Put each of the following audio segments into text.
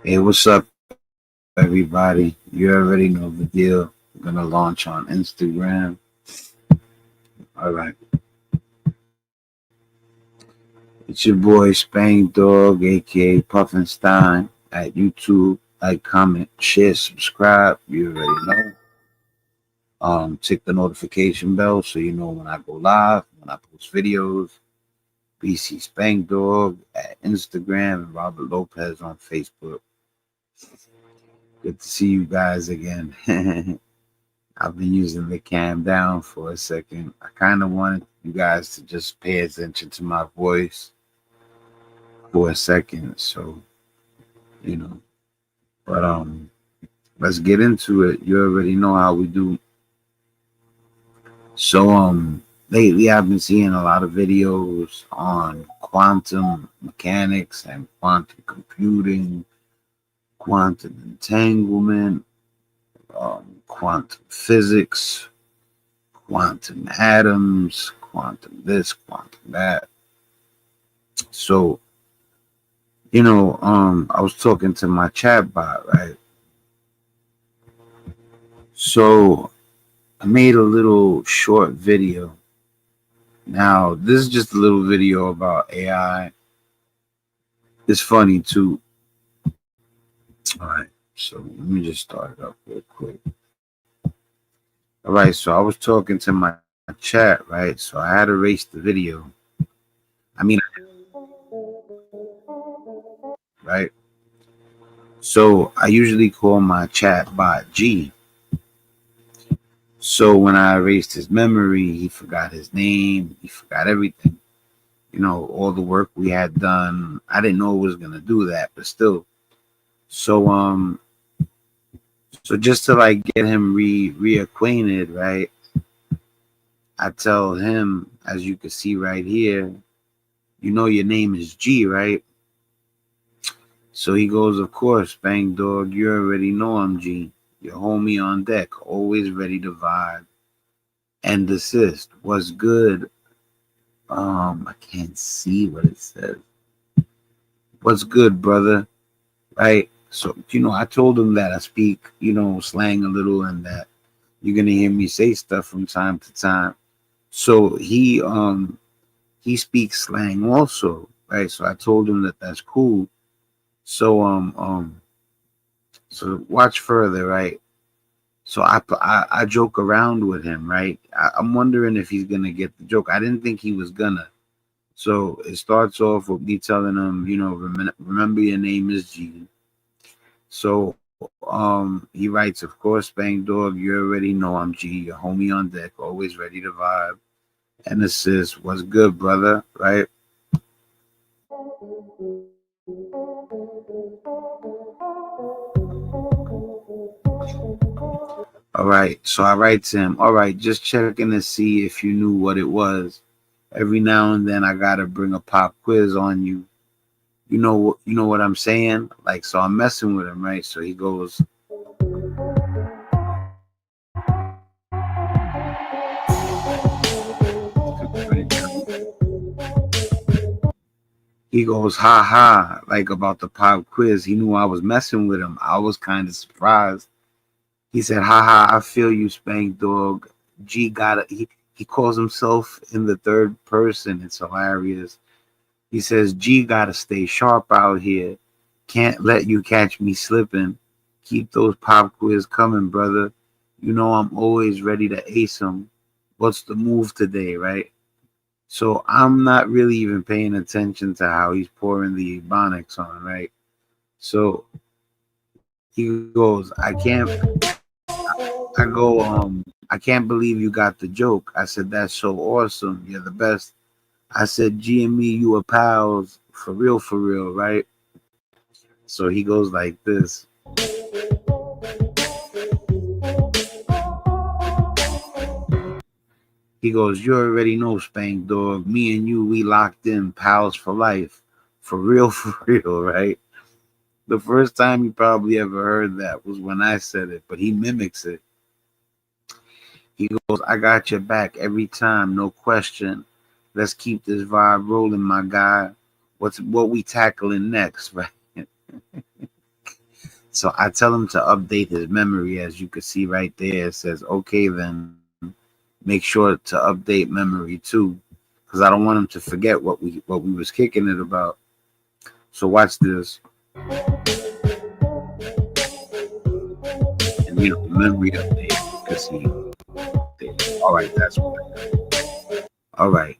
Hey, what's up, everybody? You already know the deal. I'm gonna launch on Instagram. All right, it's your boy Spankdog, aka Puffinstein, at YouTube. Like, comment, share, subscribe. You already know. Tick the notification bell so you know when I go live, when I post videos. BC Spankdog at Instagram and Robert Lopez on Facebook. Good to see you guys again. I've been using the cam down for a second. I kind of wanted you guys to just pay attention to my voice for a second. So, you know, but let's get into it. You already know how we do. So, lately I've been seeing a lot of videos on quantum mechanics and quantum computing, quantum entanglement, quantum physics, quantum atoms, quantum this, quantum that. So, I was talking to my chat bot, right? So I made a little short video. Now, this is just a little video about AI. It's funny too. All right. So let me just start it up real quick. All right. So I was talking to my chat, right? So I had to erase the video. I mean, right? So I usually call my chat bot G. So when I erased his memory, he forgot his name, he forgot everything. All the work we had done. I didn't know it was gonna do that, but still. So so just to like get him reacquainted, right? I tell him, as you can see right here, your name is G, right? So he goes, of course, Bang Dog, you already know I'm G. Your homie on deck, always ready to vibe and assist. What's good? I can't see what it says. What's good, brother? Right? So, I told him that I speak, slang a little and that you're gonna hear me say stuff from time to time. So he speaks slang also, right? So I told him that that's cool. So so watch further, right? So I joke around with him, right? I'm wondering if he's gonna get the joke. I didn't think he was gonna. So it starts off with me telling him, remember your name is G. So he writes, of course, Bang Dog, you already know I'm G, your homie on deck, always ready to vibe and assist. What's good, brother? Right? All right. So I write to him, all right, just checking to see if you knew what it was. Every now and then I gotta bring a pop quiz on you. You know what I'm saying? Like, so I'm messing with him, right? So he goes, ha ha, like about the pop quiz. He knew I was messing with him. I was kind of surprised. He said, ha ha, I feel you, Spank Dog. G got it. He calls himself in the third person. It's hilarious. He says, G gotta stay sharp out here. Can't let you catch me slipping. Keep those pop quiz coming, brother. You know I'm always ready to ace them. What's the move today, right? So I'm not really even paying attention to how he's pouring the ebonics on, right? So he goes, I can't believe you got the joke. I said, that's so awesome. You're the best. I said, G and me, you are pals. For real, right? So he goes like this. He goes, you already know, Spank Dog. Me and you, we locked in, pals for life. For real, right? The first time you probably ever heard that was when I said it, but he mimics it. He goes, I got your back every time, no question. Let's keep this vibe rolling, my guy. What we tackling next, right? So I tell him to update his memory. As you can see right there, it says, okay, then make sure to update memory too, because I don't want him to forget what we was kicking it about. So watch this, and memory update. You can see. All right, that's what I got. All right.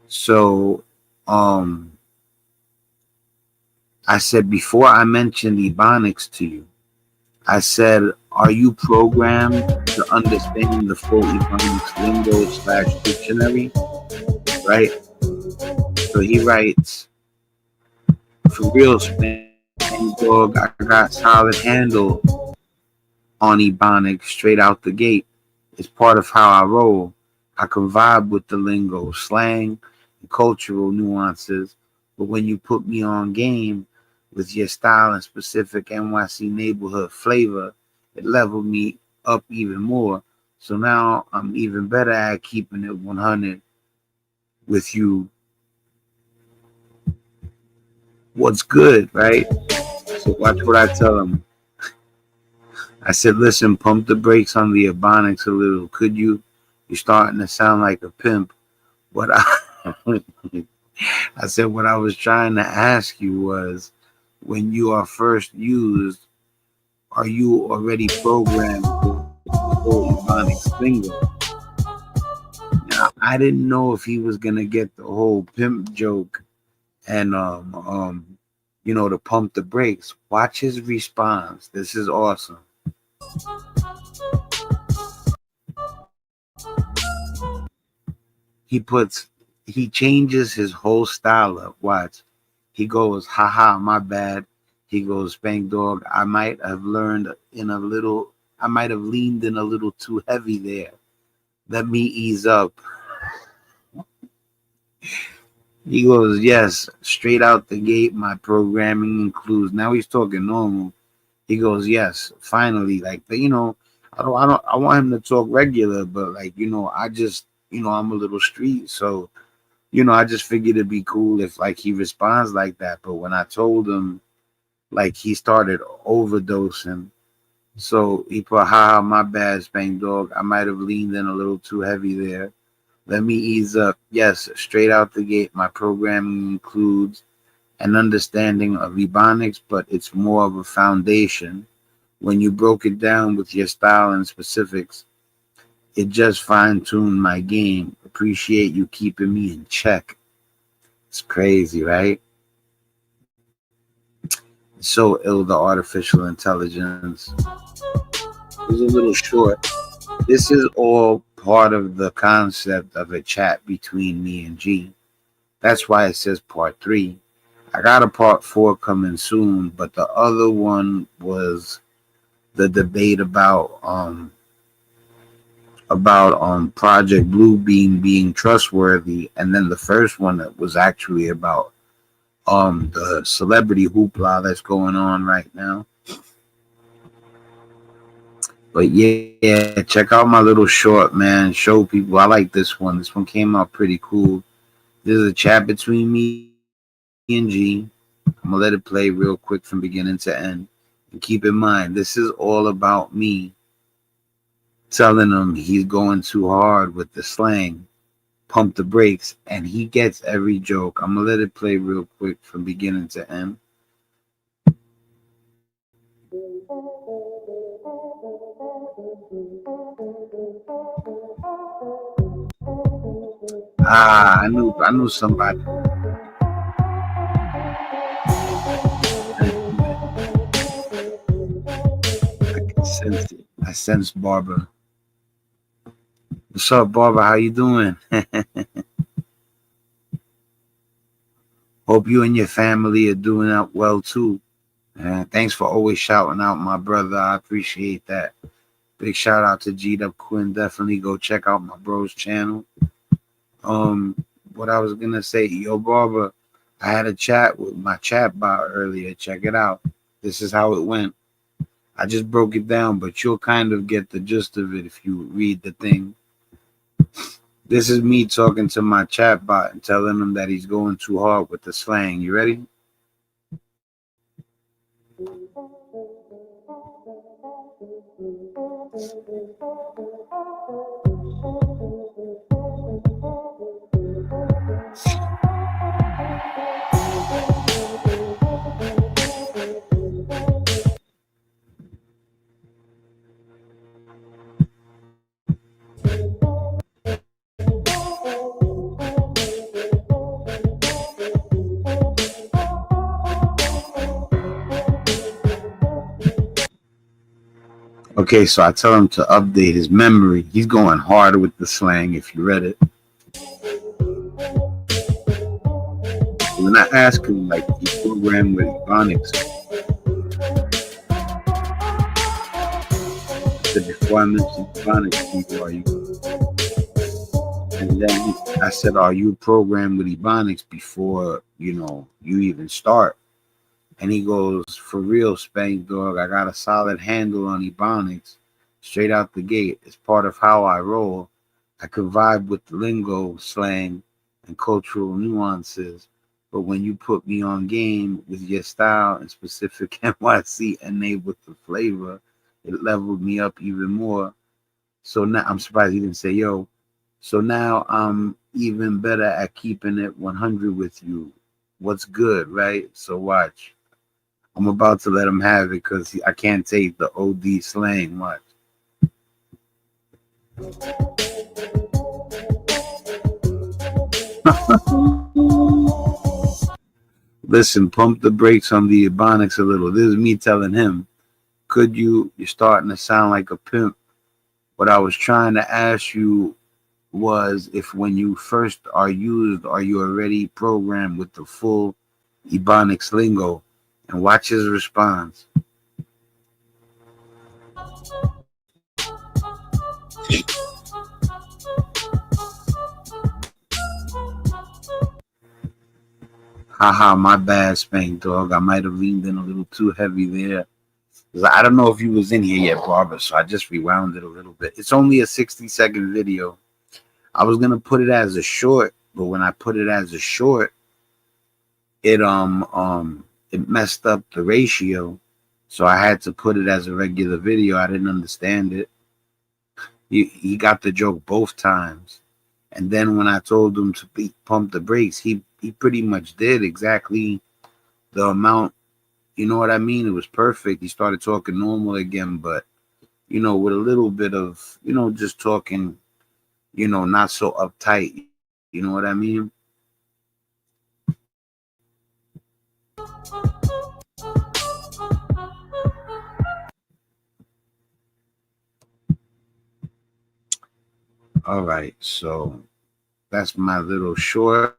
So, um, I said before I mentioned Ebonics to you, I said, are you programmed to understand the full Ebonics lingo slash dictionary? Right. So he writes, for real, Spankdog, I got solid handle on Ebonics straight out the gate. It's part of how I roll. I can vibe with the lingo, slang, and cultural nuances, but when you put me on game with your style and specific NYC neighborhood flavor, it leveled me up even more. So now I'm even better at keeping it 100 with you. What's good, right? So watch what I tell them. I said, listen, pump the brakes on the Ebonics a little. Could you? You're starting to sound like a pimp. What I said, what I was trying to ask you was, when you are first used, are you already programmed with the full Ebonics lingo? Now, I didn't know if he was gonna get the whole pimp joke and to pump the brakes. Watch his response. This is awesome. He puts he changes his whole style up. Watch. He goes, haha, my bad. He goes, Spank Dog, I might have leaned in a little too heavy there. Let me ease up. He goes, yes, straight out the gate, my programming includes. Now he's talking normal. He goes, yes, finally, like, I want him to talk regular, but like, I just, I'm a little street, so I just figured it'd be cool if like he responds like that. But when I told him, like, he started overdosing. So he put, ha, my bad, Spank Dog. I might have leaned in a little too heavy there. Let me ease up. Yes, straight out the gate, my programming includes an understanding of Ebonics, but it's more of a foundation. When you broke it down with your style and specifics, it just fine-tuned my game. Appreciate you keeping me in check. It's crazy, right? It's so ill, the artificial intelligence. It was a little short. This is all part of the concept of a chat between me and G. That's why it says part 3. I got a part 4 coming soon, but the other one was the debate about Project Bluebeam being trustworthy, and then the first one that was actually about the celebrity hoopla that's going on right now. But yeah, check out my little short, man. Show people. I like this one. This one came out pretty cool. This is a chat between me and G. I'm gonna let it play real quick from beginning to end. And keep in mind, this is all about me telling him he's going too hard with the slang. Pump the brakes, and he gets every joke. I'm gonna let it play real quick from beginning to end. I knew somebody. I can sense it. I sense Barbara. What's up, Barbara? How you doing? Hope you and your family are doing out well too. Thanks for always shouting out my brother. I appreciate that. Big shout out to G Dub Quinn. Definitely go check out my bro's channel. What I was gonna say, yo, Barbara, I had a chat with my chat bot earlier. Check it out. This is how it went. I just broke it down, but you'll kind of get the gist of it if you read the thing. This is me talking to my chat bot and telling him that he's going too hard with the slang. You ready? Okay, so I tell him to update his memory. He's going hard with the slang if you read it. When I ask him, like, he programmed with Ebonics, I said, before I mentioned Ebonics, people, are you? And then I said, are you programmed with Ebonics before, you even start? And he goes, for real, Spankdog, I got a solid handle on Ebonics straight out the gate. It's part of how I roll. I could vibe with the lingo, slang, and cultural nuances. But when you put me on game with your style and specific NYC enabled with the flavor, it leveled me up even more. So now I'm surprised he didn't say, yo. So now I'm even better at keeping it 100 with you. What's good, right? So watch. I'm about to let him have it because I can't take the OD slang much. Listen, pump the brakes on the Ebonics a little. This is me telling him, you're starting to sound like a pimp. What I was trying to ask you was if when you first are used, are you already programmed with the full Ebonics lingo? And watch his response. Haha, my bad, Spank Dog. I might have leaned in a little too heavy there. I don't know if you was in here yet, Barber, so I just rewound it a little bit. It's only a 60-second video. I was gonna put it as a short, but when I put it as a short, it messed up the ratio. So I had to put it as a regular video. I didn't understand it. He got the joke both times. And then when I told him to pump the brakes, he pretty much did exactly the amount. You know what I mean? It was perfect. He started talking normal again, but, with a little bit of, just talking, not so uptight. You know what I mean? All right. So that's my little short,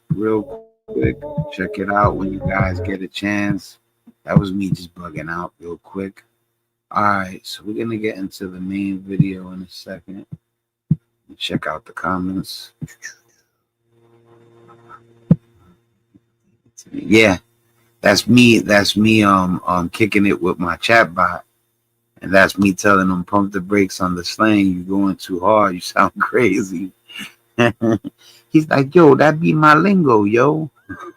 real quick. Check it out when you guys get a chance. That was me just bugging out real quick. All right, so we're gonna get into the main video in a second. Check out the comments. Yeah, that's me. That's me. Kicking it with my chat bot, and that's me telling them pump the brakes on the slang. You're going too hard. You sound crazy. He's like, yo, that be my lingo, yo.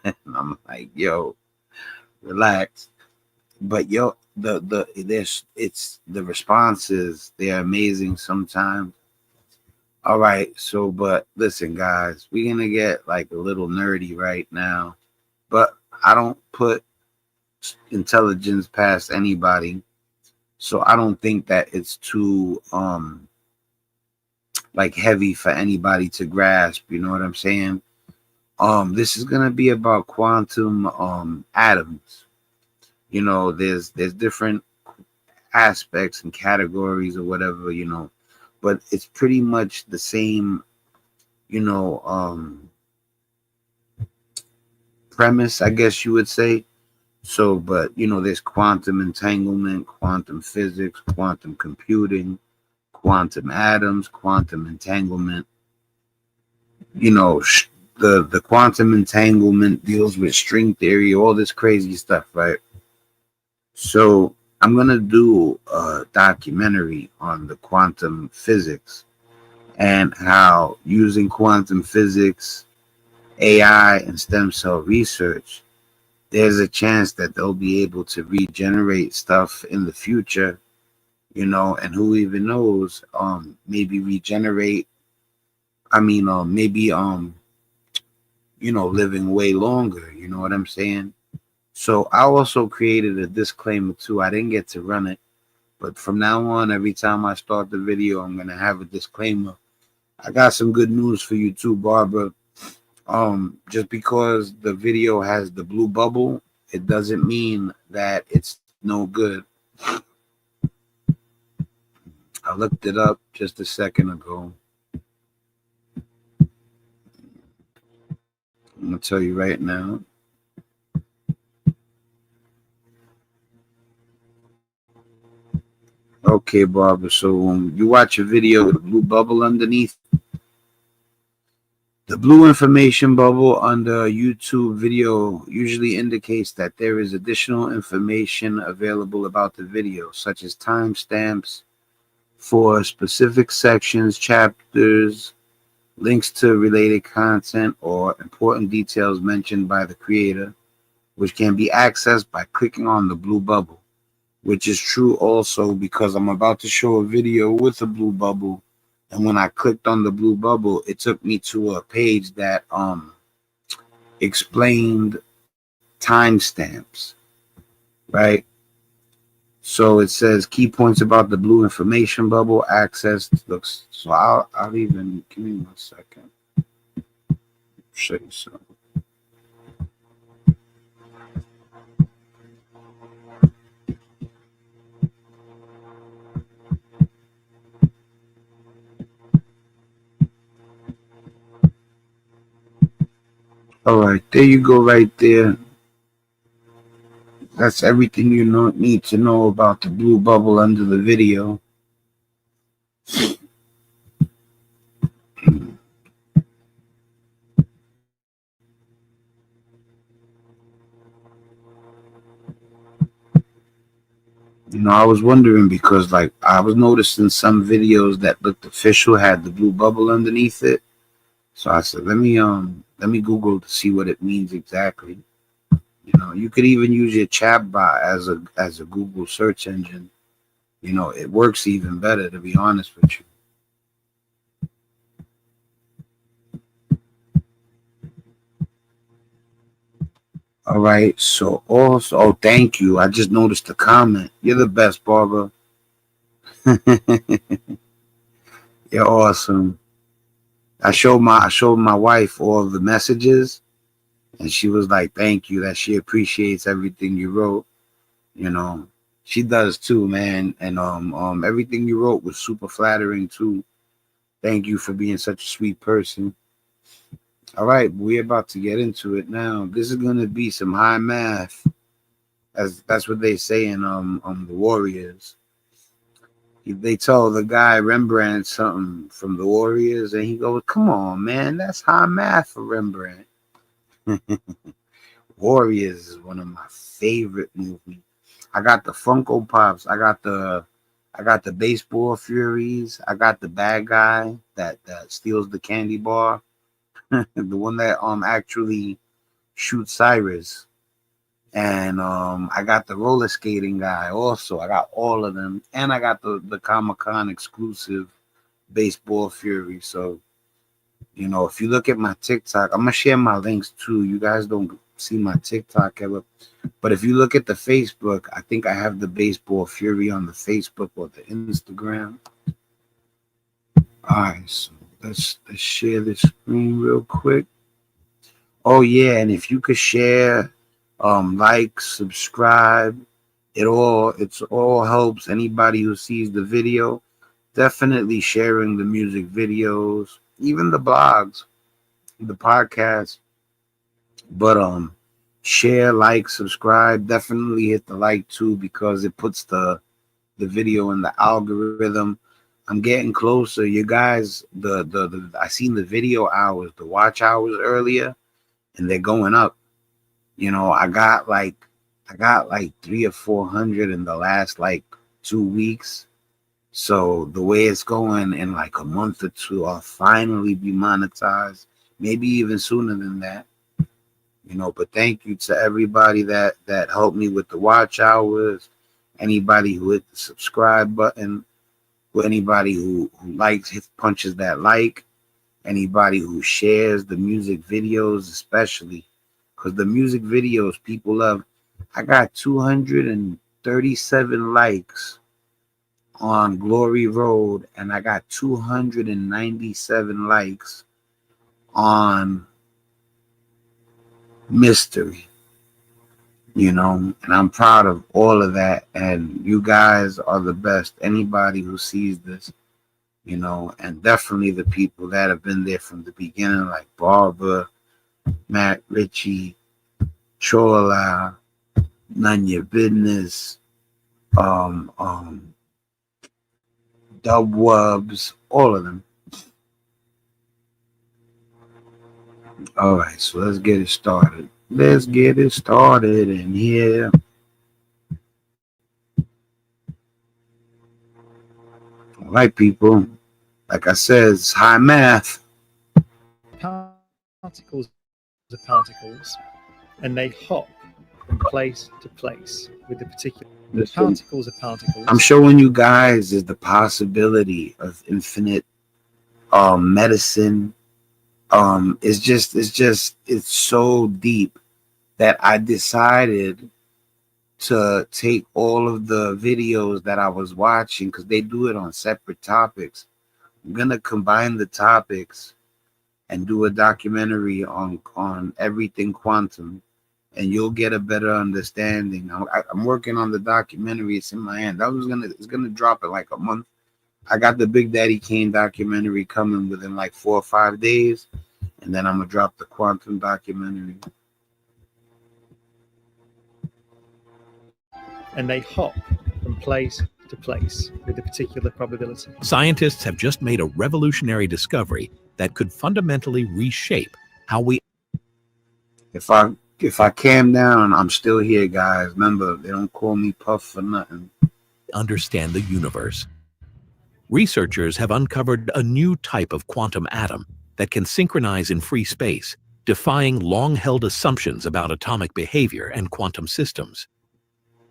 And I'm like, yo, relax. But yo, it's the responses. They're amazing sometimes. All right, so but listen, guys, we're gonna get like a little nerdy right now, but I don't put intelligence past anybody, so I don't think that it's too like heavy for anybody to grasp. You know what I'm saying? This is gonna be about quantum atoms. There's different aspects and categories or whatever, but it's pretty much the same, premise, I guess you would say. So, but there's quantum entanglement, quantum physics, quantum computing, quantum atoms, quantum entanglement. The quantum entanglement deals with string theory, all this crazy stuff, right? So I'm gonna do a documentary on the quantum physics and how using quantum physics, AI, and stem cell research, there's a chance that they'll be able to regenerate stuff in the future, and who even knows, maybe regenerate. I mean, maybe, living way longer. You know what I'm saying? So I also created a disclaimer too. I didn't get to run it, but from now on, every time I start the video, I'm gonna have a disclaimer. I got some good news for you too, Barbara. Just because the video has the blue bubble, it doesn't mean that it's no good. I looked it up just a second ago. I'm gonna tell you right now. Okay, Barbara. So when you watch a video with a blue bubble underneath, the blue information bubble under a YouTube video usually indicates that there is additional information available about the video, such as timestamps for specific sections, chapters, links to related content, or important details mentioned by the creator, which can be accessed by clicking on the blue bubble, which is true also because I'm about to show a video with a blue bubble. And when I clicked on the blue bubble, it took me to a page that explained timestamps, right? So it says key points about the blue information bubble access looks. So I'll even give me 1 second. Show you something. All right, there you go, right there. That's everything you need to know about the blue bubble under the video. I was wondering because like I was noticing some videos that looked official had the blue bubble underneath it. So I said, let me Google to see what it means exactly. You could even use your chat bot as a Google search engine. It works even better, to be honest with you. All right. So also, oh, thank you. I just noticed the comment. You're the best, Barbara. You're awesome. I showed my wife all the messages, and she was like, "Thank you." That she appreciates everything you wrote. You know, she does too, man. And everything you wrote was super flattering too. Thank you for being such a sweet person. All right, we're about to get into it now. This is gonna be some high math, as that's what they say in the Warriors. They tell the guy Rembrandt something from the Warriors, and he goes, "Come on, man, that's high math for Rembrandt." Warriors is one of my favorite movies. I got the Funko Pops. I got the baseball Furies. I got the bad guy that steals the candy bar. The one that actually shoots Cyrus. And I got the roller skating guy also. I got all of them. And I got the Comic-Con exclusive baseball Fury. So, if you look at my TikTok, I'm gonna share my links too. You guys don't see my TikTok ever. But if you look at the Facebook, I think I have the baseball Fury on the Facebook or the Instagram. All right, so let's share this screen real quick. Oh yeah, and if you could share, like, subscribe, it's all helps anybody who sees the video. Definitely sharing the music videos, even the blogs, the podcast. But share, like, subscribe. Definitely hit the like too because it puts the video in the algorithm. I'm getting closer. You guys, the I seen the video hours, the watch hours earlier, and they're going up. I got like 300 or 400 in the last like 2 weeks. So the way it's going in like a month or two, I'll finally be monetized. Maybe even sooner than that. But thank you to everybody that helped me with the watch hours Anybody who hit the subscribe button, or anybody who likes, punches that like, anybody who shares the music videos, especially because the music videos people love. I got 237 likes on Glory Road, and I got 297 likes on Mystery. And I'm proud of all of that. And you guys are the best. Anybody who sees this, and definitely the people that have been there from the beginning, like Barbara, Matt Ritchie, Chola, None Your Business, Dub Wubs, all of them. All right, so let's get it started. Let's get it started in here. All right, people. Like I said, it's high math. Particles are particles, and they hop from place to place with the particular. Particles are particles. I'm showing you guys is the possibility of infinite medicine. It's so deep that I decided to take all of the videos that I was watching, because they do it on separate topics. I'm gonna combine the topics and do a documentary on everything quantum, and you'll get a better understanding. I'm working on the documentary. It's in my hand. It's gonna drop in like a month. I got the Big Daddy Kane documentary coming within like 4 or 5 days, and then I'm gonna drop the quantum documentary. And they hop from place to place with a particular probability. Scientists have just made a revolutionary discovery that could fundamentally reshape how we. If I calm down, I'm still here, guys. Remember, they don't call me Puff for nothing. Understand the universe. Researchers have uncovered a new type of quantum atom that can synchronize in free space, defying long-held assumptions about atomic behavior and quantum systems.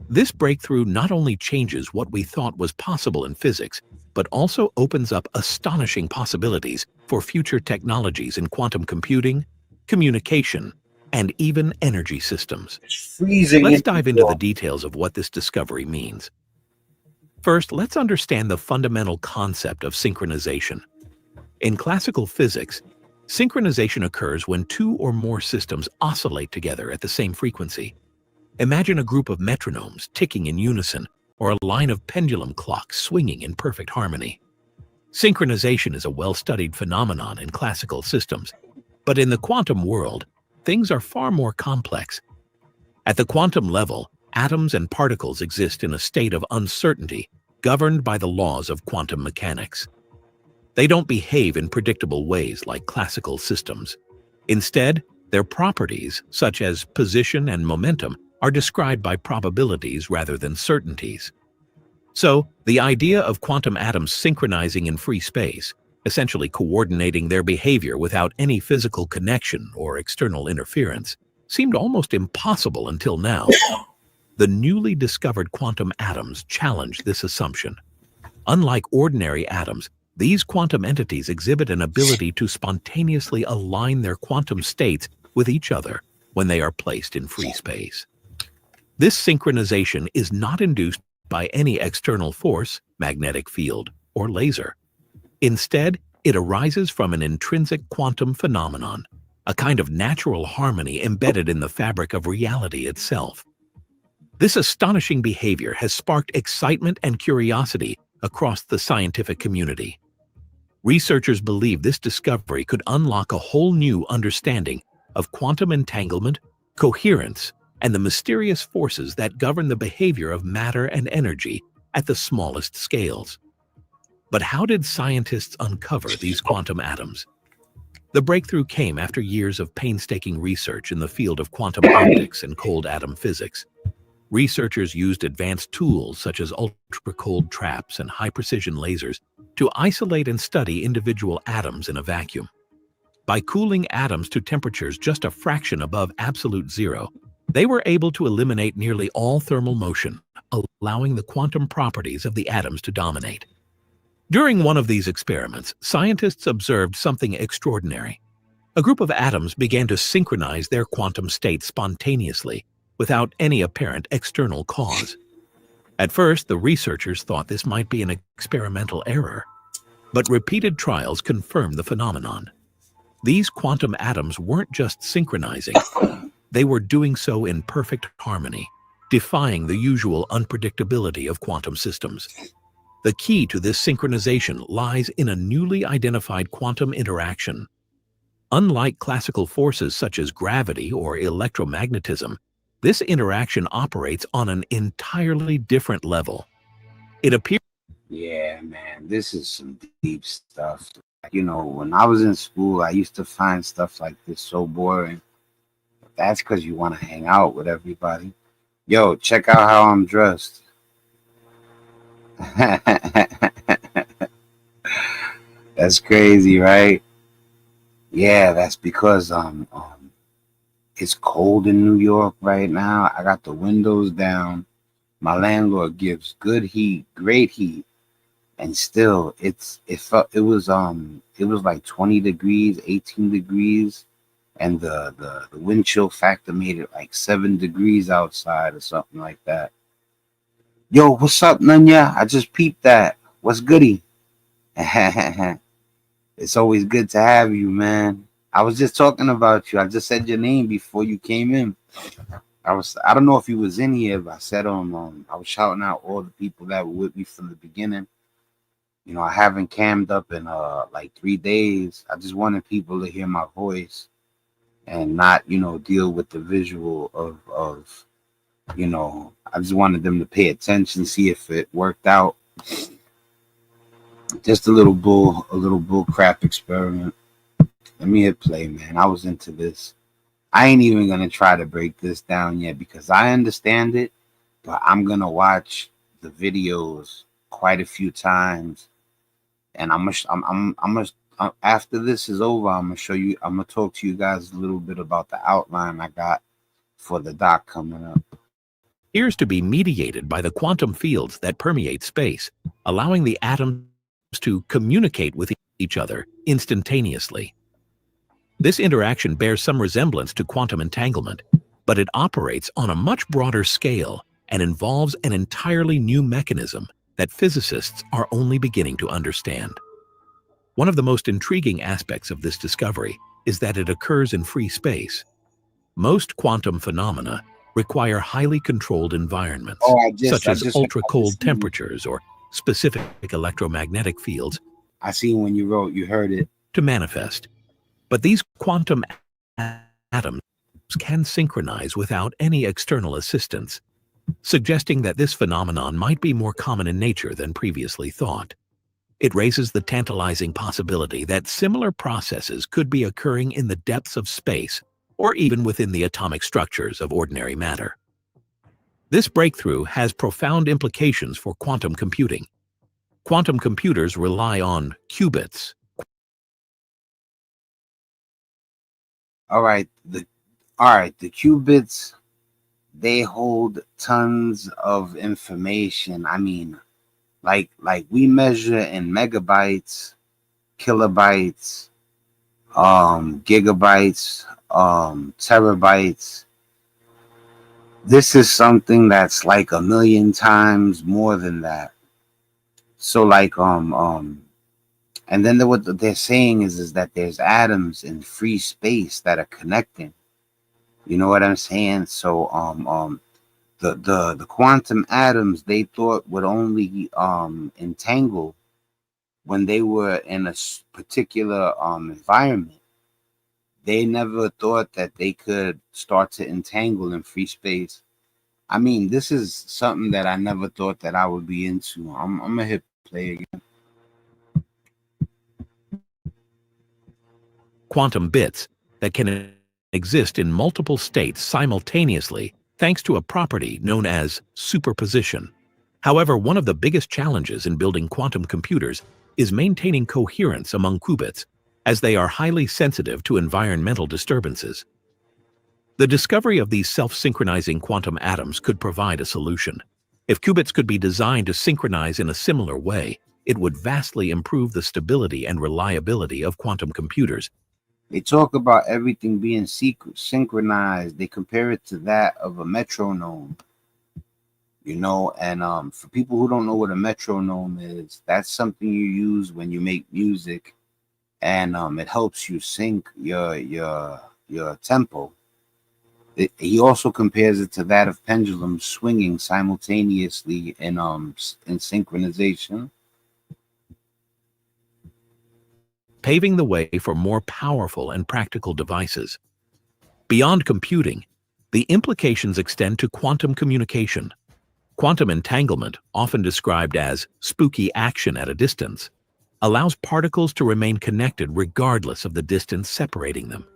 This breakthrough not only changes what we thought was possible in physics, but also opens up astonishing possibilities for future technologies in quantum computing, communication, and even energy systems. It's freezing. Let's dive into the details of what this discovery means. First, let's understand the fundamental concept of synchronization. In classical physics, synchronization occurs when two or more systems oscillate together at the same frequency. Imagine a group of metronomes ticking in unison, or a line of pendulum clocks swinging in perfect harmony. Synchronization is a well-studied phenomenon in classical systems, but in the quantum world, things are far more complex. At the quantum level, atoms and particles exist in a state of uncertainty, governed by the laws of quantum mechanics. They don't behave in predictable ways like classical systems. Instead, their properties, such as position and momentum, are described by probabilities rather than certainties. So, the idea of quantum atoms synchronizing in free space, essentially coordinating their behavior without any physical connection or external interference, seemed almost impossible until now. The newly discovered quantum atoms challenge this assumption. Unlike ordinary atoms, these quantum entities exhibit an ability to spontaneously align their quantum states with each other when they are placed in free space. This synchronization is not induced by any external force, magnetic field, or laser. Instead, it arises from an intrinsic quantum phenomenon, a kind of natural harmony embedded in the fabric of reality itself. This astonishing behavior has sparked excitement and curiosity across the scientific community. Researchers believe this discovery could unlock a whole new understanding of quantum entanglement, coherence, and the mysterious forces that govern the behavior of matter and energy at the smallest scales. But how did scientists uncover these quantum atoms? The breakthrough came after years of painstaking research in the field of quantum optics and cold atom physics. Researchers used advanced tools such as ultra-cold traps and high-precision lasers to isolate and study individual atoms in a vacuum. By cooling atoms to temperatures just a fraction above absolute zero, they were able to eliminate nearly all thermal motion, allowing the quantum properties of the atoms to dominate. During one of these experiments, scientists observed something extraordinary. A group of atoms began to synchronize their quantum states spontaneously, without any apparent external cause. At first, the researchers thought this might be an experimental error, but repeated trials confirmed the phenomenon. These quantum atoms weren't just synchronizing, they were doing so in perfect harmony, defying the usual unpredictability of quantum systems. The key to this synchronization lies in a newly identified quantum interaction. Unlike classical forces such as gravity or electromagnetism, this interaction operates on an entirely different level. It appears. Yeah, man, this is some deep stuff. You know, when I was in school, I used to find stuff like this so boring. But that's because you want to hang out with everybody. Yo, check out how I'm dressed. That's crazy, right? Yeah, that's because it's cold in New York right now. I got the windows down. My landlord gives good heat, great heat, and still it was like 20 degrees, 18 degrees, and the wind chill factor made it like 7 degrees outside or something like that. Yo, what's up, Nunya? I just peeped that. What's goody? It's always good to have you, man. I was just talking about you. I just said your name before you came in. I don't know if you was in here, but I said I was shouting out all the people that were with me from the beginning. You know, I haven't cammed up in like 3 days. I just wanted people to hear my voice and not, you know, deal with the visual of you know, I just wanted them to pay attention, see if it worked out. Just a little bull crap experiment. Let me hit play, man. I was into this. I ain't even gonna try to break this down yet because I understand it, but I'm gonna watch the videos quite a few times, and I'm after this is over, I'm gonna talk to you guys a little bit about the outline I got for the doc coming up. Appears to be mediated by the quantum fields that permeate space, allowing the atoms to communicate with each other instantaneously. This interaction bears some resemblance to quantum entanglement, but it operates on a much broader scale and involves an entirely new mechanism that physicists are only beginning to understand. One of the most intriguing aspects of this discovery is that it occurs in free space. Most quantum phenomena require highly controlled environments, such as ultra-cold temperatures or specific electromagnetic fields. I seen when you wrote, you heard it. To manifest. But these quantum atoms can synchronize without any external assistance, suggesting that this phenomenon might be more common in nature than previously thought. It raises the tantalizing possibility that similar processes could be occurring in the depths of space or even within the atomic structures of ordinary matter. This breakthrough has profound implications for quantum computing. Quantum computers rely on qubits. All right, the qubits, they hold tons of information. I mean, like we measure in megabytes, kilobytes, gigabytes, terabytes. This is something that's like 1,000,000 times more than that. So like and then what they're saying is that there's atoms in free space that are connecting. You know what I'm saying? So the quantum atoms they thought would only entangle when they were in a particular environment. They never thought that they could start to entangle in free space. I mean, this is something that I never thought that I would be into. I'm gonna hit play again. Quantum bits that can exist in multiple states simultaneously thanks to a property known as superposition. However, one of the biggest challenges in building quantum computers is maintaining coherence among qubits, as they are highly sensitive to environmental disturbances. The discovery of these self-synchronizing quantum atoms could provide a solution. If qubits could be designed to synchronize in a similar way, it would vastly improve the stability and reliability of quantum computers. They talk about everything being synchronized. They compare it to that of a metronome, you know. And for people who don't know what a metronome is, that's something you use when you make music, and it helps you sync your tempo. He also compares it to that of pendulums swinging simultaneously in synchronization. Paving the way for more powerful and practical devices. Beyond computing, the implications extend to quantum communication. Quantum entanglement, often described as spooky action at a distance, allows particles to remain connected regardless of the distance separating them.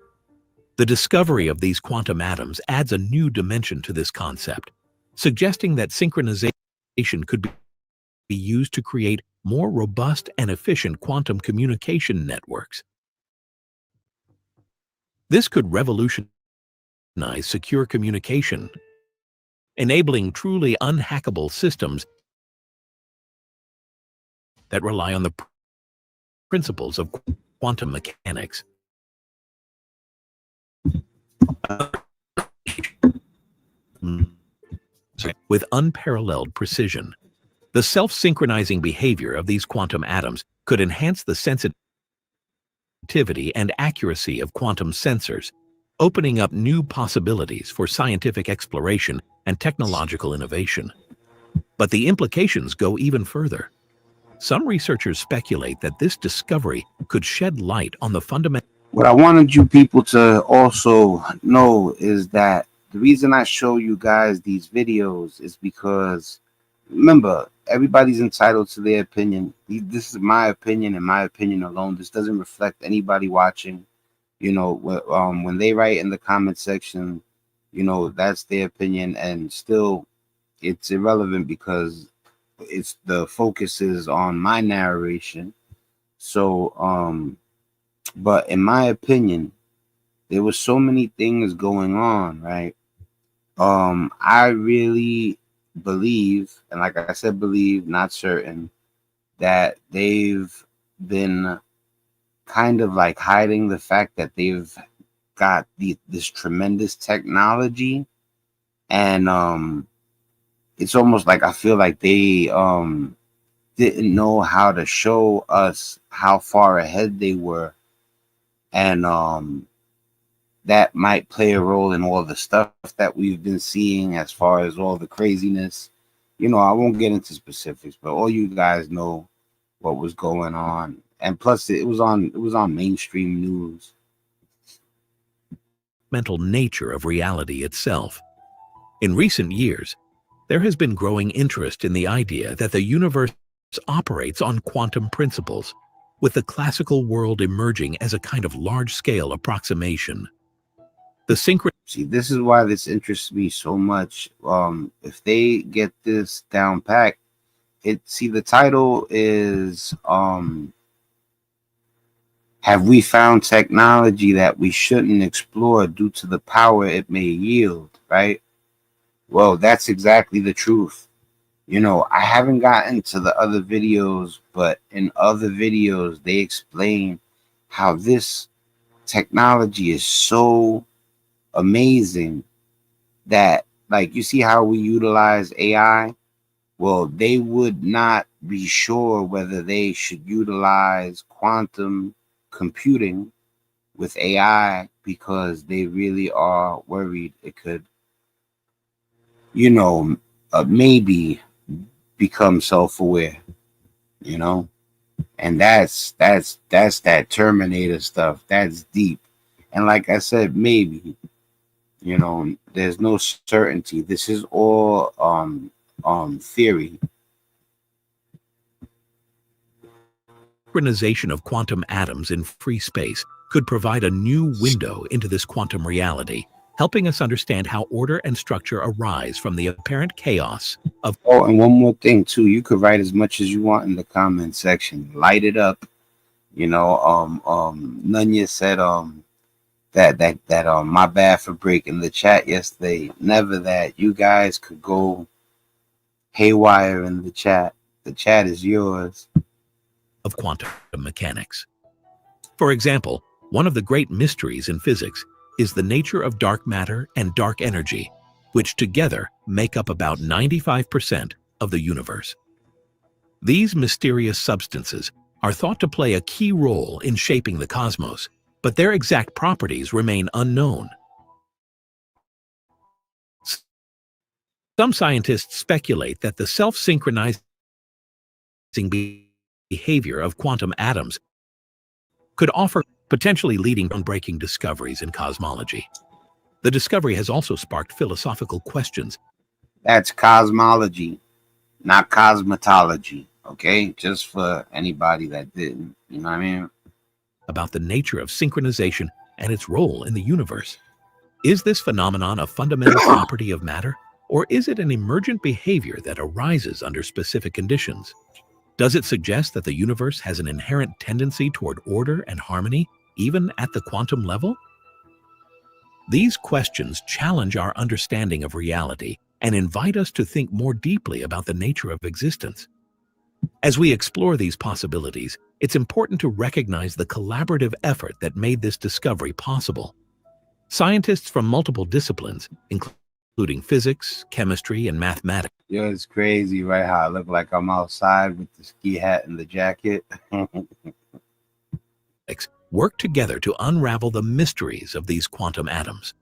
The discovery of these quantum atoms adds a new dimension to this concept, suggesting that synchronization could be used to create more robust and efficient quantum communication networks. This could revolutionize secure communication, enabling truly unhackable systems that rely on the principles of quantum mechanics. With unparalleled precision, the self-synchronizing behavior of these quantum atoms could enhance the sensitivity and accuracy of quantum sensors, opening up new possibilities for scientific exploration and technological innovation. But the implications go even further. Some researchers speculate that this discovery could shed light on the fundamental. What I wanted you people to also know is that the reason I show you guys these videos is because, remember, everybody's entitled to their opinion. This is my opinion and my opinion alone. This doesn't reflect anybody watching. You know, when they write in the comment section, you know, that's their opinion, and still it's irrelevant because it's the focus is on my narration. So, but in my opinion, there was so many things going on, right? I really believe, and like I said, believe, not certain, that they've been kind of like hiding the fact that they've got this tremendous technology, and it's almost like I feel like they didn't know how to show us how far ahead they were, and that might play a role in all the stuff that we've been seeing as far as all the craziness. You know, I won't get into specifics, but all you guys know what was going on. And plus it was on mainstream news. Mental nature of reality itself. In recent years, there has been growing interest in the idea that the universe operates on quantum principles, with the classical world emerging as a kind of large-scale approximation. See, this is why this interests me so much. If they get this down packed, the title is have we found technology that we shouldn't explore due to the power it may yield, right? Well, that's exactly the truth. You know, I haven't gotten to the other videos, but in other videos, they explain how this technology is so amazing that, like, you see how we utilize AI? Well, they would not be sure whether they should utilize quantum computing with AI because they really are worried it could, you know, maybe become self-aware, you know. And that's that Terminator stuff. That's deep. And like I said, maybe, you know, there's no certainty. This is all theory. Synchronization of quantum atoms in free space could provide a new window into this quantum reality, helping us understand how order and structure arise from the apparent chaos of. Oh, and one more thing too, you could write as much as you want in the comment section. Light it up. You know, Nunya said that my bad for breaking the chat yesterday. Never that. You guys could go haywire in the chat. The chat is yours. Of quantum mechanics. For example, one of the great mysteries in physics is the nature of dark matter and dark energy, which together make up about 95% of the universe. These mysterious substances are thought to play a key role in shaping the cosmos, but their exact properties remain unknown. Some scientists speculate that the self-synchronizing behavior of quantum atoms could offer potentially leading to groundbreaking discoveries in cosmology. The discovery has also sparked philosophical questions. That's cosmology, not cosmetology, okay? Just for anybody that didn't, you know what I mean? About the nature of synchronization and its role in the universe. Is this phenomenon a fundamental property of matter, or is it an emergent behavior that arises under specific conditions? Does it suggest that the universe has an inherent tendency toward order and harmony, even at the quantum level? These questions challenge our understanding of reality and invite us to think more deeply about the nature of existence. As we explore these possibilities, it's important to recognize the collaborative effort that made this discovery possible. Scientists from multiple disciplines, including physics, chemistry, and mathematics, Yo, it's crazy, right? How I look like I'm outside with the ski hat and the jacket. work together to unravel the mysteries of these quantum atoms.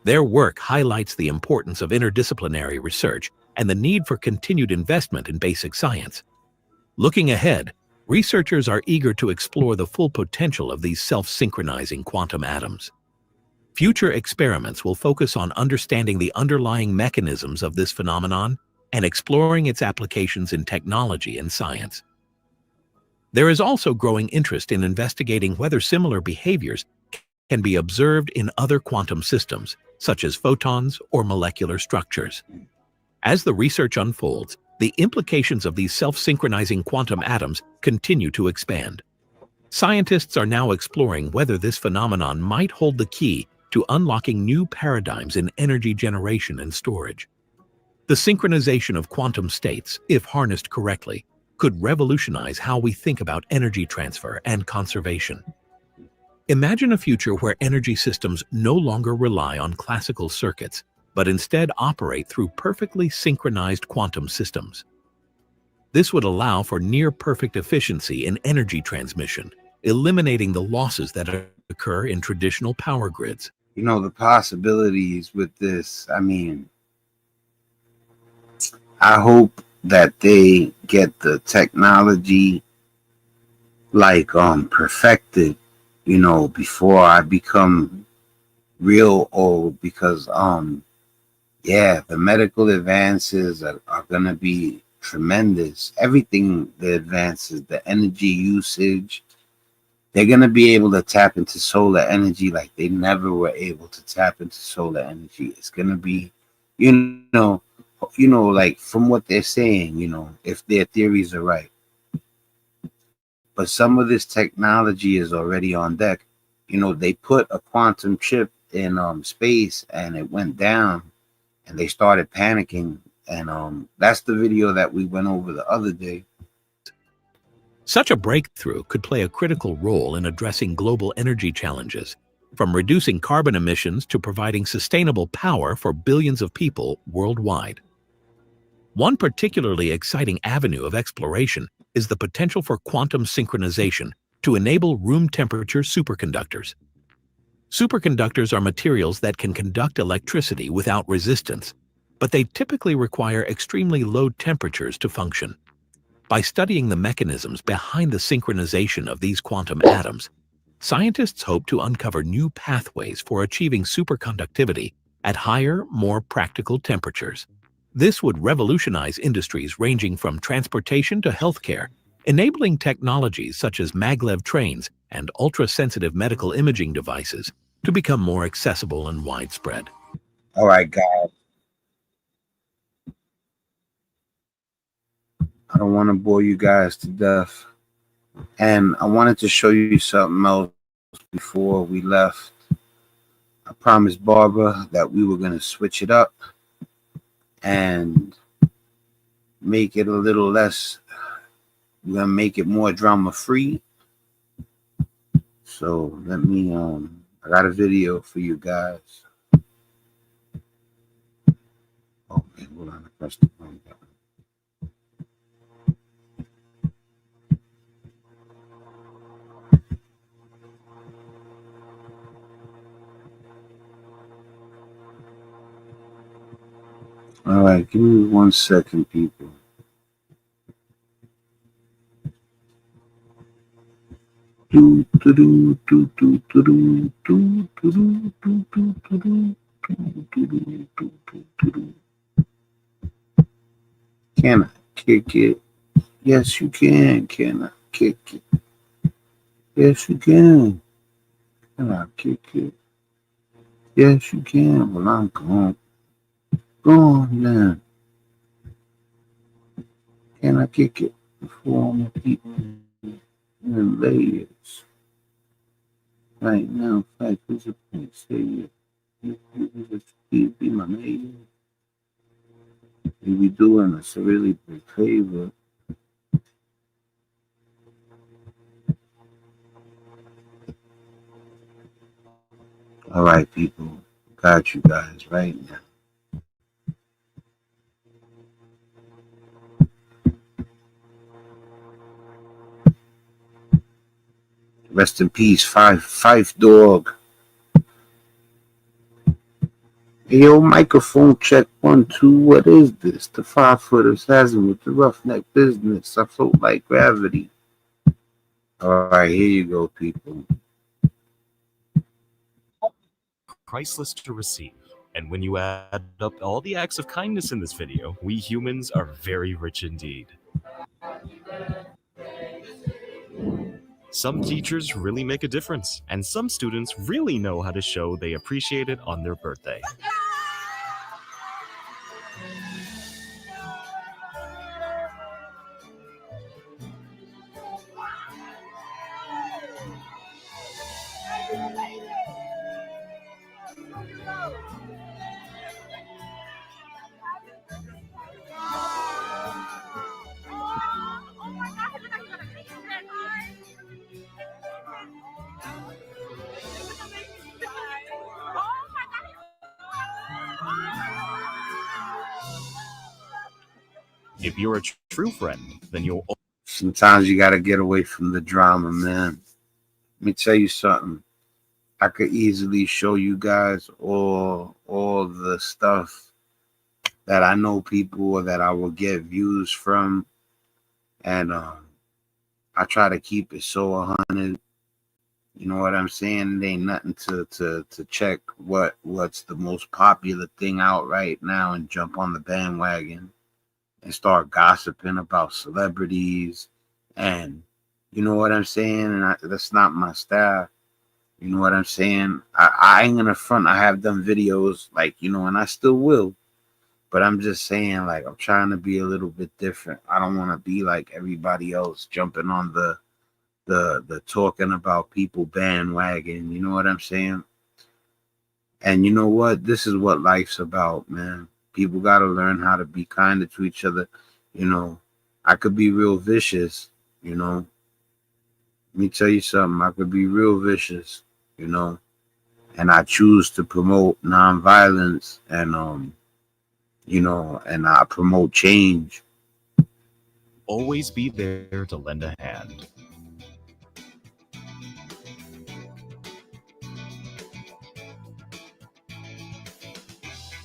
Their work highlights the importance of interdisciplinary research and the need for continued investment in basic science. Looking ahead, researchers are eager to explore the full potential of these self-synchronizing quantum atoms. Future experiments will focus on understanding the underlying mechanisms of this phenomenon and exploring its applications in technology and science. There is also growing interest in investigating whether similar behaviors can be observed in other quantum systems, such as photons or molecular structures. As the research unfolds, the implications of these self-synchronizing quantum atoms continue to expand. Scientists are now exploring whether this phenomenon might hold the key to unlocking new paradigms in energy generation and storage. The synchronization of quantum states, if harnessed correctly, could revolutionize how we think about energy transfer and conservation. Imagine a future where energy systems no longer rely on classical circuits, but instead operate through perfectly synchronized quantum systems. This would allow for near-perfect efficiency in energy transmission, eliminating the losses that occur in traditional power grids. You know, the possibilities with this, I mean, I hope that they get the technology like perfected, you know, before I become real old, because yeah, the medical advances are gonna be tremendous. Everything, the advances, the energy usage, they're gonna be able to tap into solar energy like they never were able to tap into solar energy. It's gonna be, you know, like from what they're saying, you know, if their theories are right. But some of this technology is already on deck. You know, they put a quantum chip in space and it went down and they started panicking. And that's the video that we went over the other day. Such a breakthrough could play a critical role in addressing global energy challenges, from reducing carbon emissions to providing sustainable power for billions of people worldwide. One particularly exciting avenue of exploration is the potential for quantum synchronization to enable room temperature superconductors. Superconductors are materials that can conduct electricity without resistance, but they typically require extremely low temperatures to function. By studying the mechanisms behind the synchronization of these quantum atoms, scientists hope to uncover new pathways for achieving superconductivity at higher, more practical temperatures. This would revolutionize industries ranging from transportation to healthcare, enabling technologies such as maglev trains and ultra-sensitive medical imaging devices to become more accessible and widespread. All right, guys. I don't want to bore you guys to death. And I wanted to show you something else before we left. I promised Barbara that we were going to switch it up. And make it a little less. We're gonna make it more drama free. So let me I got a video for you guys. Oh man, hold on, I pressed the wrong button. All right, give me 1 second, people. Can I kick it? Yes, you can. Can I kick it? Yes, you can. Can I kick it? Yes, you can. Well, I'm gone. Gone now. Can I kick it before my people and layers? Right now, fact is a point. Say it. You be my mayor. You be doing us a really big favor. All right, people. Got you guys right now. Rest in peace, Fife Dog. Hey, yo, microphone check 1, 2. What is this? The 5-footers hasn't with the roughneck business. I float like gravity. All right, here you go, people. Priceless to receive. And when you add up all the acts of kindness in this video, we humans are very rich indeed. Some teachers really make a difference, and some students really know how to show they appreciate it on their birthday. If you're a true friend, then you'll... Sometimes you got to get away from the drama, man. Let me tell you something. I could easily show you guys all the stuff that I know people or that I will get views from, and I try to keep it so 100. You know what I'm saying? It ain't nothing to check what's the most popular thing out right now and jump on the bandwagon and start gossiping about celebrities, and you know what I'm saying? And that's not my style. You know what I'm saying? I ain't gonna front. I have done videos like, and I still will. But I'm just saying, like, I'm trying to be a little bit different. I don't want to be like everybody else jumping on the talking about people bandwagon. You know what I'm saying? And you know what? This is what life's about, man. People got to learn how to be kinder to each other. I could be real vicious, Let me tell you something. I could be real vicious, and I choose to promote nonviolence and and I promote change. Always be there to lend a hand.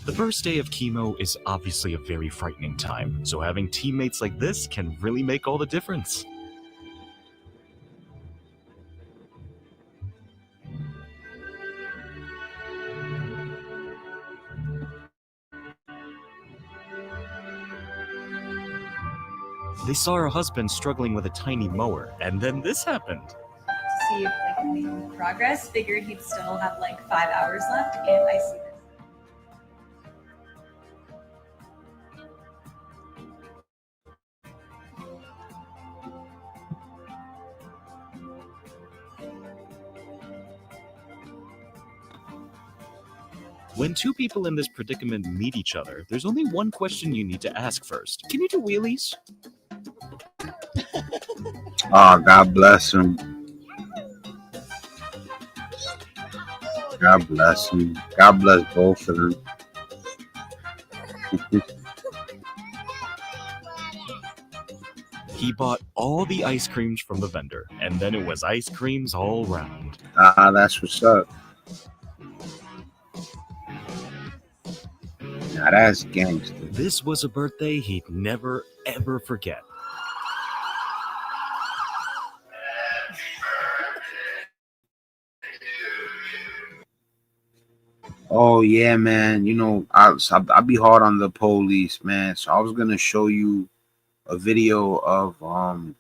The first day of chemo is obviously a very frightening time, so having teammates like this can really make all the difference. They saw her husband struggling with a tiny mower, and then this happened. To see if making progress, figured he'd still have 5 hours left, and I see this. When two people in this predicament meet each other, there's only one question you need to ask first. Can you do wheelies? Oh, God bless him. God bless him. God bless both of them. He bought all the ice creams from the vendor, and then it was ice creams all round. That's what's up. Now that's gangster. This was a birthday he'd never, ever forget. Oh yeah, man. You know, I'll be hard on the police, man. So I was gonna show you a video of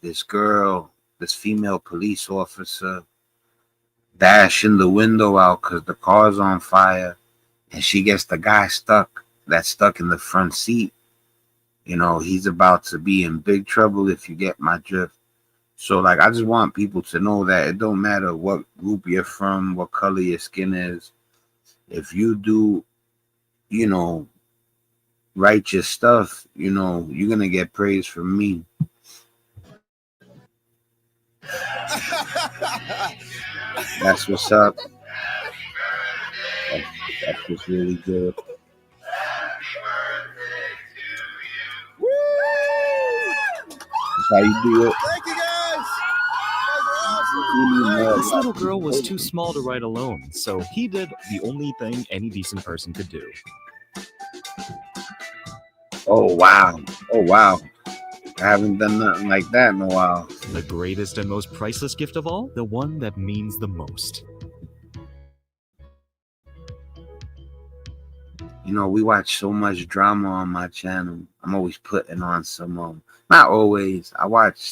this girl, this female police officer, dashing the window out because the car's on fire, and she gets the guy stuck in the front seat. You know, he's about to be in big trouble if you get my drift. So like, I just want people to know that it don't matter what group you're from, what color your skin is. If you do, you know, righteous stuff, you know, you're gonna get praise from me. That's what's up. That's what's really good. That's how you do it. Thank you, guys. This little girl was too small to ride alone, so he did the only thing any decent person could do. Oh wow. Oh wow. I haven't done nothing like that in a while. The greatest and most priceless gift of all, the one that means the most. You know, we watch so much drama on my channel. I'm always putting on some not always.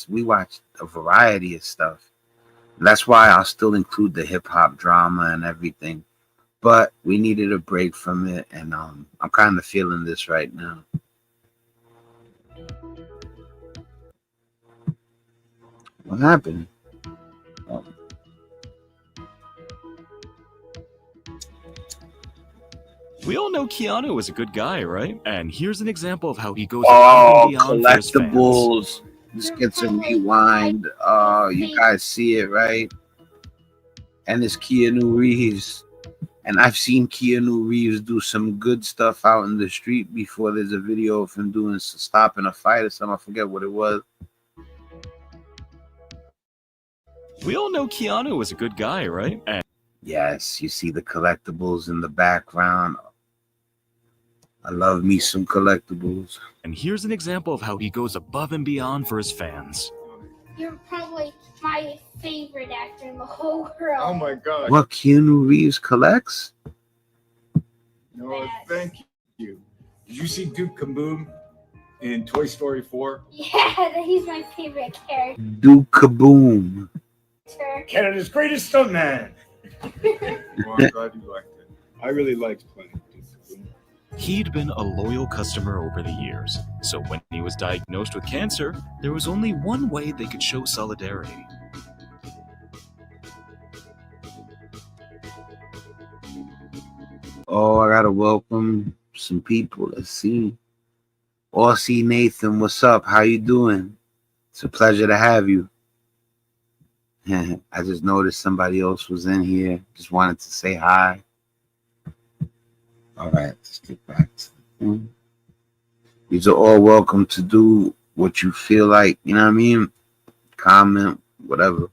We watch a variety of stuff. That's why I'll still include the hip hop drama and everything. But we needed a break from it, and I'm kind of feeling this right now. What happened? Oh. We all know Keanu is a good guy, right? And here's an example of how he goes above and beyond for his fans. Collectibles. This gets a rewind. You guys see it, right? And it's Keanu Reeves. And I've seen Keanu Reeves do some good stuff out in the street before. There's a video of him stopping a fight or something. I forget what it was. We all know Keanu is a good guy, right? And yes, you see the collectibles in the background. I love me some collectibles. And here's an example of how he goes above and beyond for his fans. You're probably my favorite actor in the whole world. Oh my God. What, Keanu Reeves collects? No, thank you. Did you see Duke Kaboom in Toy Story 4? Yeah, he's my favorite character. Duke Kaboom. Canada's greatest stuntman. Well, I'm glad you liked it. I really liked playing Duke Kaboom. He'd been a loyal customer over the years, so when he was diagnosed with cancer, there was only one way they could show solidarity. Oh, I gotta welcome some people. Let's see. Aussie Nathan, what's up? How you doing? It's a pleasure to have you. I just noticed somebody else was in here. Just wanted to say hi. All right, let's get back to the thing. These are all welcome to do what you feel like, you know what I mean? Comment, whatever.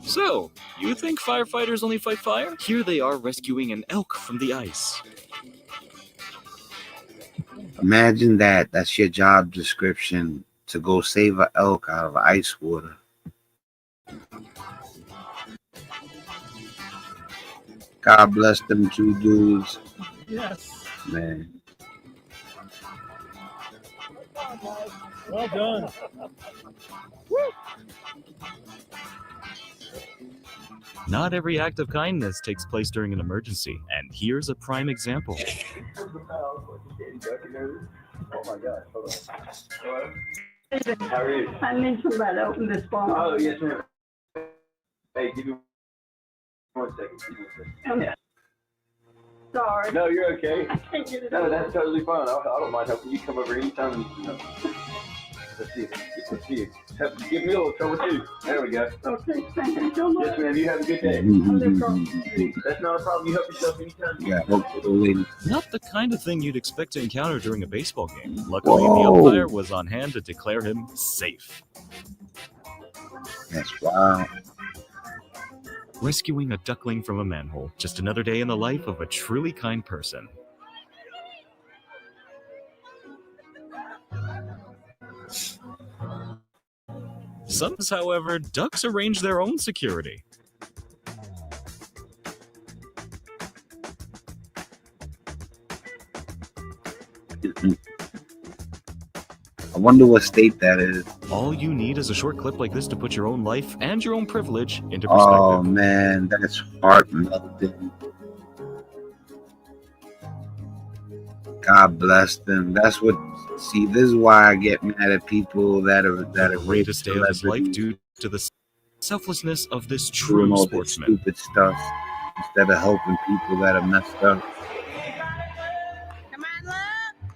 So, you think firefighters only fight fire? Here they are rescuing an elk from the ice. Imagine that. That's your job description, to go save an elk out of ice water. God bless them two dudes. Yes. Man. Well done. Not every act of kindness takes place during an emergency, and here's a prime example. Oh my God. Hold on. How are you? I need somebody to open this phone. Oh, yes, ma'am. Hey, give me 1 second. Give me 1 second. Yeah. Sorry. No, you're okay. I can't get it No, out. that's totally fine. I don't mind helping you come over anytime. Let's see. Let's see. Give me a little trouble too. There we go. Okay, thank you so much. Yes, ma'am. You have a good day. Yeah, That's not a problem. You help yourself anytime. hope the lady. Not the kind of thing you'd expect to encounter during a baseball game. Luckily, the Whoa. umpire was on hand to declare him safe. That's wild. Rescuing a duckling from a manhole. Just another day in the life of a truly kind person. Sometimes, however, ducks arrange their own security. I wonder what state that is. All you need is a short clip like this to put your own life and your own privilege into perspective. Oh man, that's heart melting. God bless them. That's what. See, this is why I get mad at people that are Greatest day of his life celebrities due to the selflessness of this doing true all this sportsman. stupid stuff instead of helping people that are messed up.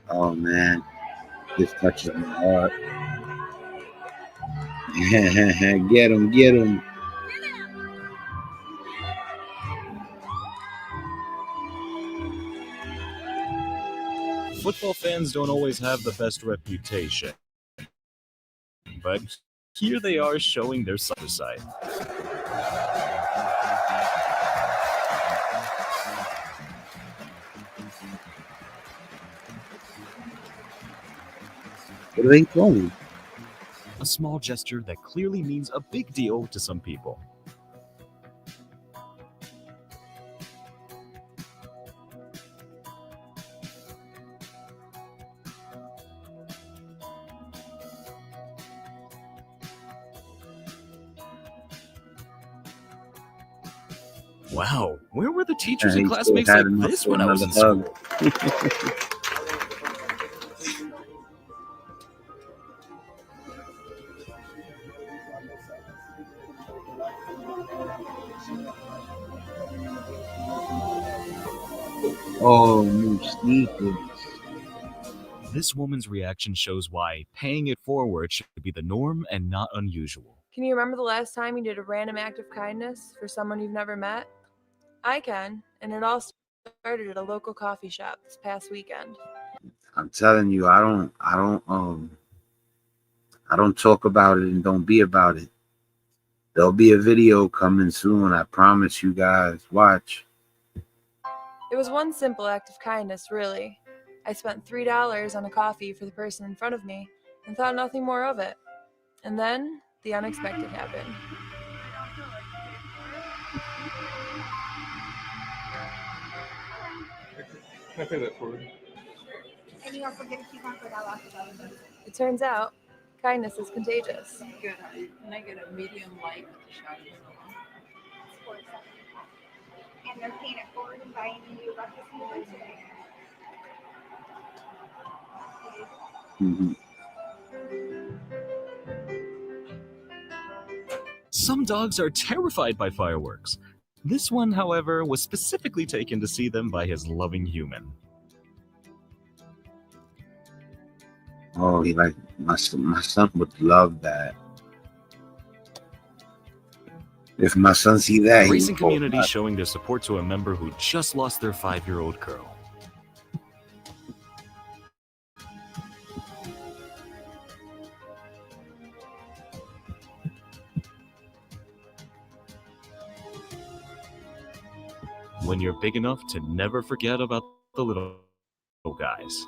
Oh man, this touches my heart. Get him, get him. Football fans don't always have the best reputation, but here they are showing their softer side. What are they throwing? A small gesture that clearly means a big deal to some people. Wow, where were the teachers and He classmates still like had enough this for when I was in another school? Oh, new sneakers. This woman's reaction shows why paying it forward should be the norm and not unusual. Can you remember the last time you did a random act of kindness for someone you've never met? I can, and it all started at a local coffee shop this past weekend. I'm telling you, I don't talk about it and don't be about it. There'll be a video coming soon. I promise you guys. Watch. It was one simple act of kindness, really. I spent $3 on a coffee for the person in front of me and thought nothing more of it. And then the unexpected happened. Can I pay that forward? And you don't forget to keep on for that last $1. It turns out, kindness is contagious. Good. Can I get a medium light with the shot of soda? And they're paying it forward and buying you breakfast and lunch today. Mm-hmm. Some dogs are terrified by fireworks. This one, however, was specifically taken to see them by his loving human. Oh, he like my son would love that. If my son see that, The he racing would go community nuts. showing their support to a member who just lost their 5-year-old girl. When you're big enough to never forget about the little guys.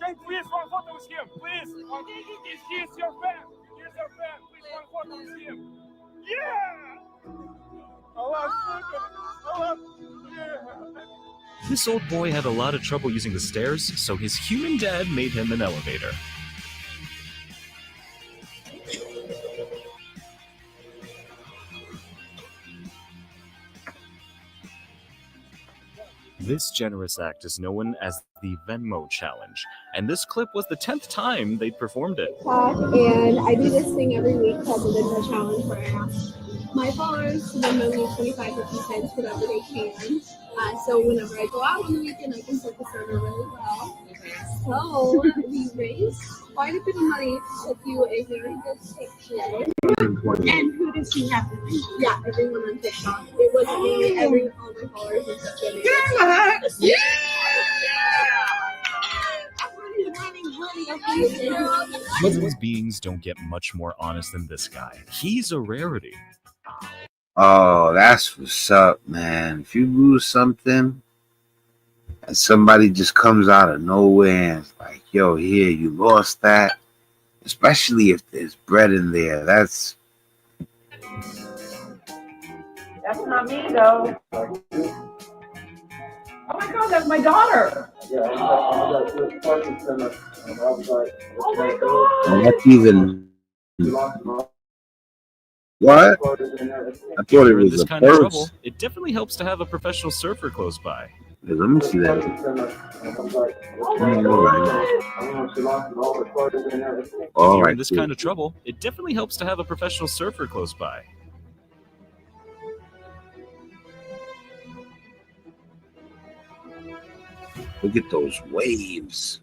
Jane, please, one photo with him. Please. He's your fan. He's your fan. Please, one photo with him. Yeah! This old boy had a lot of trouble using the stairs, so his human dad made him an elevator. This generous act is known as the Venmo Challenge, and this clip was the 10th time they'd performed it. And I do this thing every week called the Venmo Challenge where I ask My followers send me 25 50 cents, whatever they can. So whenever I go out on the weekend, I can set the server really well. So we raised quite a bit of money to do a very good picture. And who does she have? Yeah, everyone on TikTok. It wasn't me. All my followers were just doing it. Yeah! Humans beings don't get much more honest than this guy. He's a rarity. Oh, that's what's up, man. If you lose something and somebody just comes out of nowhere and it's like, yo, here, you lost that. Especially if there's bread in there. That's not me, though. Oh my God, that's my daughter. Yeah, Oh my God. that's even. What? I thought it was this a kind of purse. trouble, it definitely helps to have a professional surfer close by. Yeah, let me see that. If you're in this kind of trouble, it definitely helps to have a professional surfer close by. Look at those waves.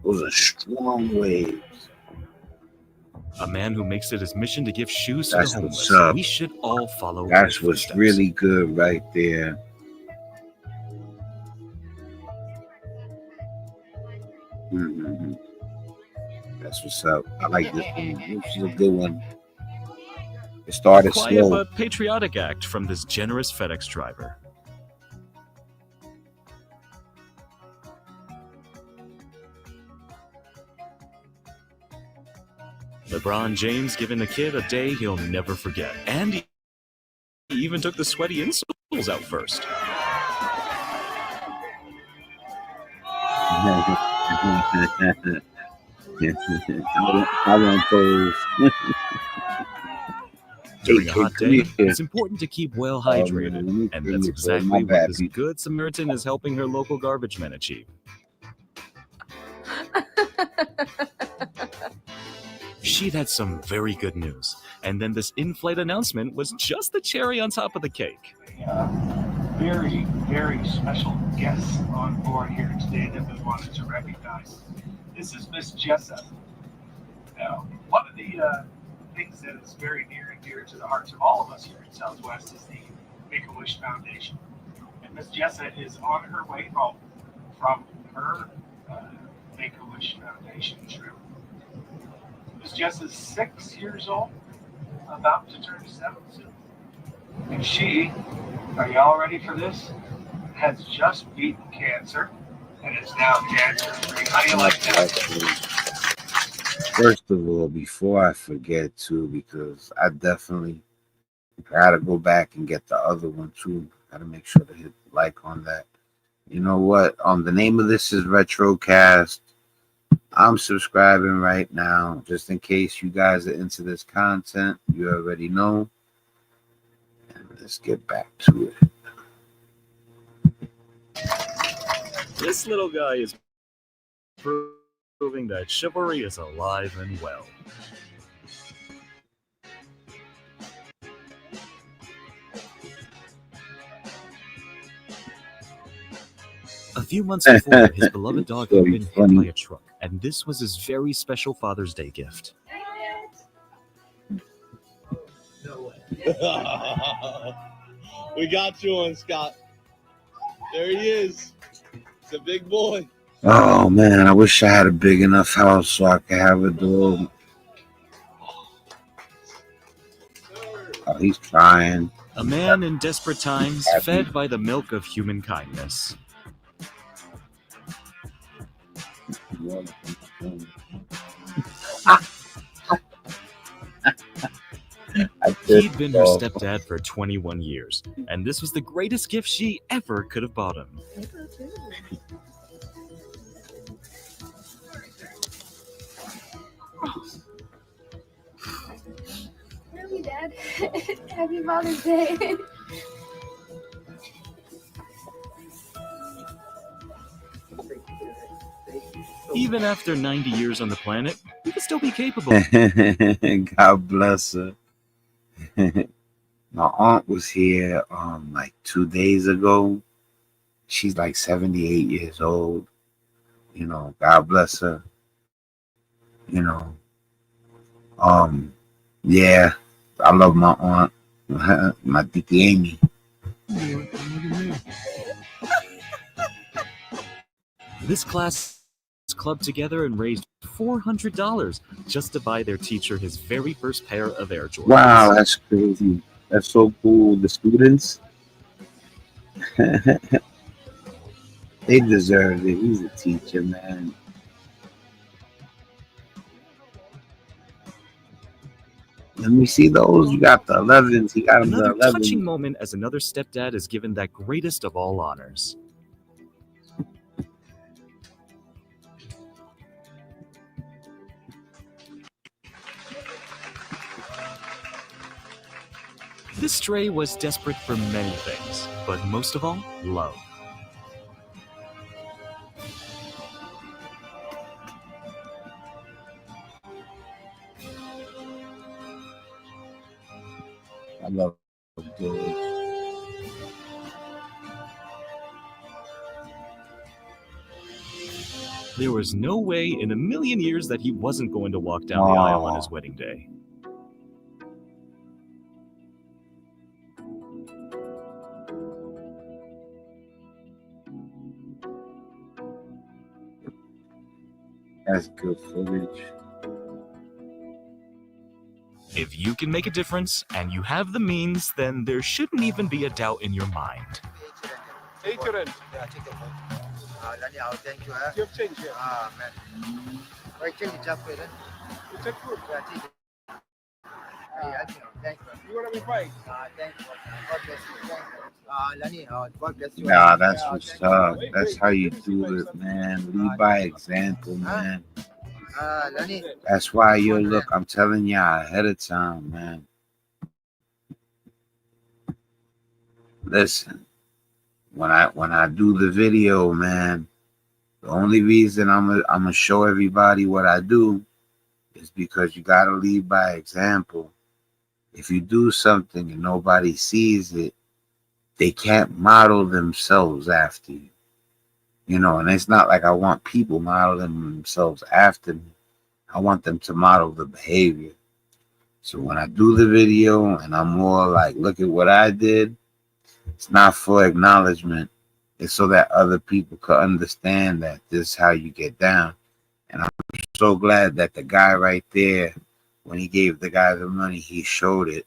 Those are strong waves. A man who makes it his mission to give shoes to That's the what's homeless. up. We should all follow That's his what's footsteps. really good right there. Mm-hmm. That's what's up. I like this one. This is a good one. It started Quiet slow. but patriotic act from this generous FedEx driver. LeBron James giving the kid a day he'll never forget. And he even took the sweaty insoles out first. I want those. During a hot day, Hey, it's important to keep well hydrated, and that's exactly what this good Samaritan is helping her local garbage men achieve. She'd had some very good news, and then this in-flight announcement was just the cherry on top of the cake. Very, very special guests on board here today that we wanted to recognize. This is Miss Jessa. Now, one of the things that is very near and dear to the hearts of all of us here in Southwest is the Make-A-Wish Foundation. And Miss Jessa is on her way home from her Make-A-Wish Foundation trip. Miss Jessa's 6 years old, about to turn 7 soon. And she, are y'all ready for this? Has just beaten cancer and is now cancer-free. How do you like that? First of all, before I forget to, because I definitely gotta go back and get the other one too. Gotta make sure to hit like on that. You know what? The name of this is Retrocast. I'm subscribing right now, just in case you guys are into this content. You already know. And let's get back to it. This little guy is proving that chivalry is alive and well. A few months before, his beloved dog had been hit by a truck, and this was his very special Father's Day gift. No way. We got you on, Scott. There he is. It's a big boy. Oh man, I wish I had a big enough house so I could have a dog. Oh, he's trying. A man in desperate times, fed by the milk of human kindness. He'd been her stepdad for 21 years, and this was the greatest gift she ever could have bought him. Really, Dad? Happy Father's Day. Even after 90 years on the planet, he could still be capable. God bless her. My aunt was here like 2 days ago. She's like 78 years old. You know, God bless her. You know, um, yeah, I love my aunt, my Titi Amy. This class clubbed together and raised $400 just to buy their teacher his very first pair of Air Jordans. Wow, that's crazy. That's so cool. The students, they deserve it. He's a teacher, man. Let me see those. You got the 11s. He got him the Another 11s. touching moment as another stepdad is given that greatest of all honors. This stray was desperate for many things, but most of all, love. I love George. There was no way in a million years that he wasn't going to walk down the aisle on his wedding day. That's good footage. If you can make a difference and you have the means, then there shouldn't even be a doubt in your mind. Hey, children. Thank you. You have change here. Man. Right, change the chocolate. You take food. Thank you. You want to be fine? Thank you. God bless you. Thank you. Lani, God bless you. Nah, that's what's up. That's how you do it, man. Lead by example, man. Lani. That's why you look. I'm telling y'all ahead of time, man. Listen, when I do the video, man, the only reason I'm gonna show everybody what I do is because you gotta lead by example. If you do something and nobody sees it, they can't model themselves after you. You know, and it's not like I want people modeling themselves after me. I want them to model the behavior. So when I do the video and I'm more like, look at what I did, it's not for acknowledgement. It's so that other people can understand that this is how you get down. And I'm so glad that the guy right there, when he gave the guy the money, he showed it.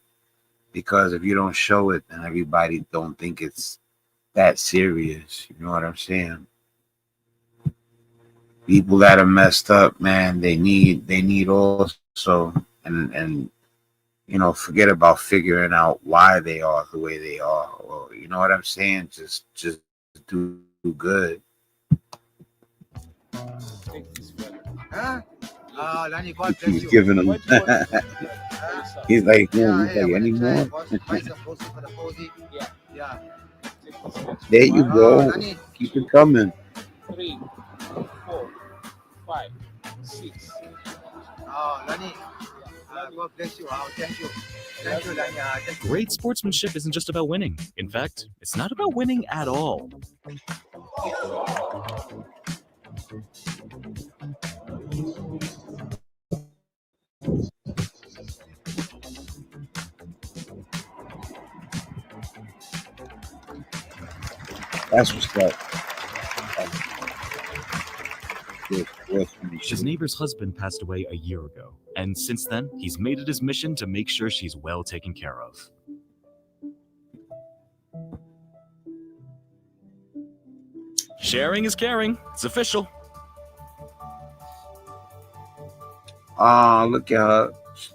Because if you don't show it, then everybody don't think it's that serious. You know what I'm saying? People that are messed up, man, they need also and you know, forget about figuring out why they are the way they are, or you know what I'm saying? Just do good. Lani, God bless He's you. giving them. He's like, no, he's like, anymore. Yeah. There you go. Keep it coming. 3, 4, 5, 6. Lani, God bless you. Thank you. Thank you, Lani. Great sportsmanship isn't just about winning. In fact, it's not about winning at all. That's what's up. His neighbor's husband passed away a year ago, and since then, he's made it his mission to make sure she's well taken care of. Sharing is caring. It's official. Look at her. It's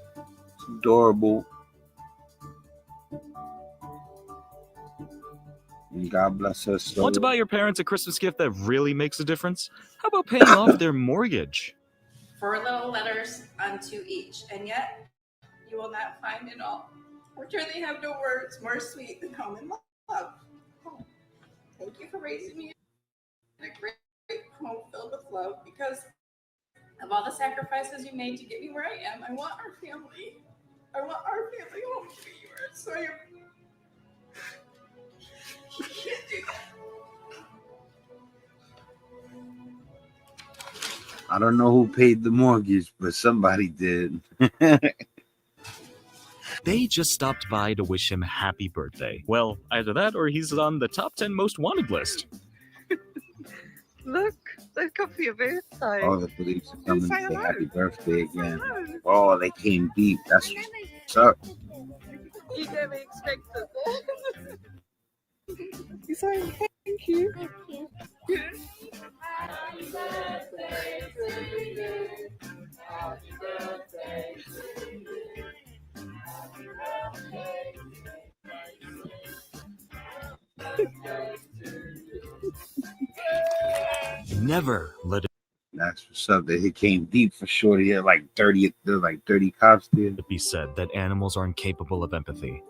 adorable. And God bless her soul. Want to buy your parents a Christmas gift that really makes a difference? How about paying off their mortgage? 4 little letters unto each, and yet you will not find in all, or truly have no words more sweet than home and love. Oh, thank you for raising me in a great home filled with love. Because of all the sacrifices you made to get me where I am, I want our family I want our family home to be yours. So you can't do that. I don't know who paid the mortgage, but somebody did. They just stopped by to wish him happy birthday. Well, either that or he's on the top 10 most wanted list. Look, they've come for your birthday. All the police are coming to say happy birthday again. Oh, they came deep. That's what's up. You never expected that. You're saying thank you. Thank you. Happy birthday to you. Happy birthday to you. Happy birthday Never let That's what's up. He came deep for sure. He had like 30, there's like 30 cops there. it be said that animals are incapable of empathy.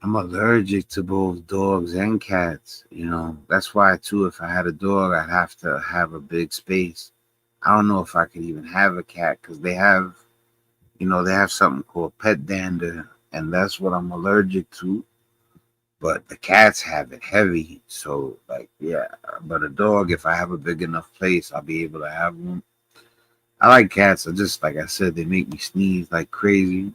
I'm allergic to both dogs and cats. You know, that's why too, if I had a dog, I'd have to have a big space. I don't know if I could even have a cat because they have, you know, they have something called pet dander, and that's what I'm allergic to. But the cats have it heavy. So, like, yeah. But a dog, if I have a big enough place, I'll be able to have one. I like cats. I just, like I said, they make me sneeze like crazy.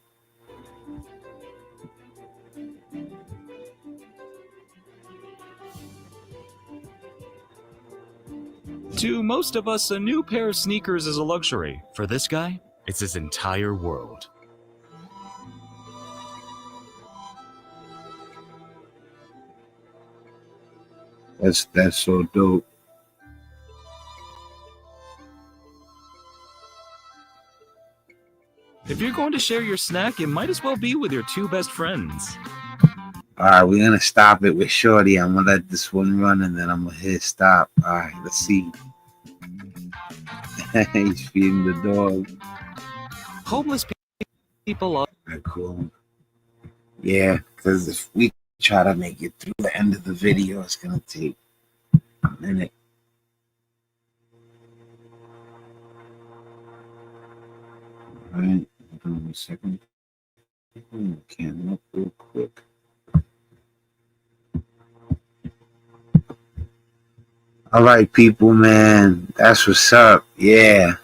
To most of us, a new pair of sneakers is a luxury. For this guy, it's his entire world. That's so dope. If you're going to share your snack, it might as well be with your two best friends. All right, we're gonna stop it with Shorty. I'm gonna let this one run, and then I'm gonna hit stop. All right, let's see. He's feeding the dog. Homeless people are cool. Yeah, because if we try to make it through the end of the video, it's gonna take a minute. All right, hold on a second. Can look real quick. All right, people, man, that's what's up. Yeah.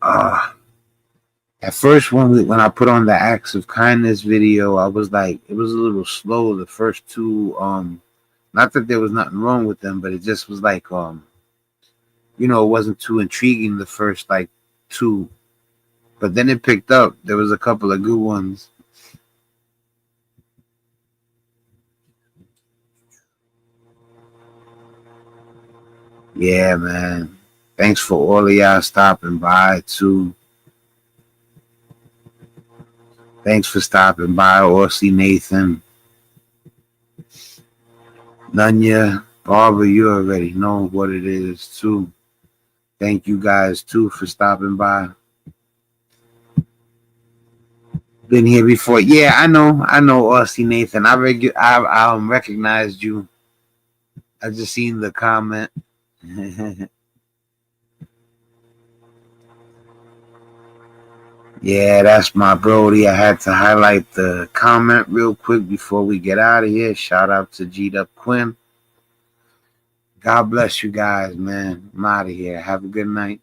At first, when I put on the acts of kindness video, I was like, it was a little slow. The first two, not that there was nothing wrong with them, but it just was like, you know, it wasn't too intriguing the first like two. But then it picked up. There was a couple of good ones. Yeah, man. Thanks for all of y'all stopping by too. Thanks for stopping by, Orsi, Nathan, Nunya, Barbara. You already know what it is too. Thank you guys too for stopping by. Been here before. Yeah, I know, Orsi, Nathan. I recognized you. I just seen the comment. Yeah, that's my Brody. I had to highlight the comment real quick before we get out of here. Shout out to G'd Up Quinn. God bless you guys, man. I'm out of here. Have a good night.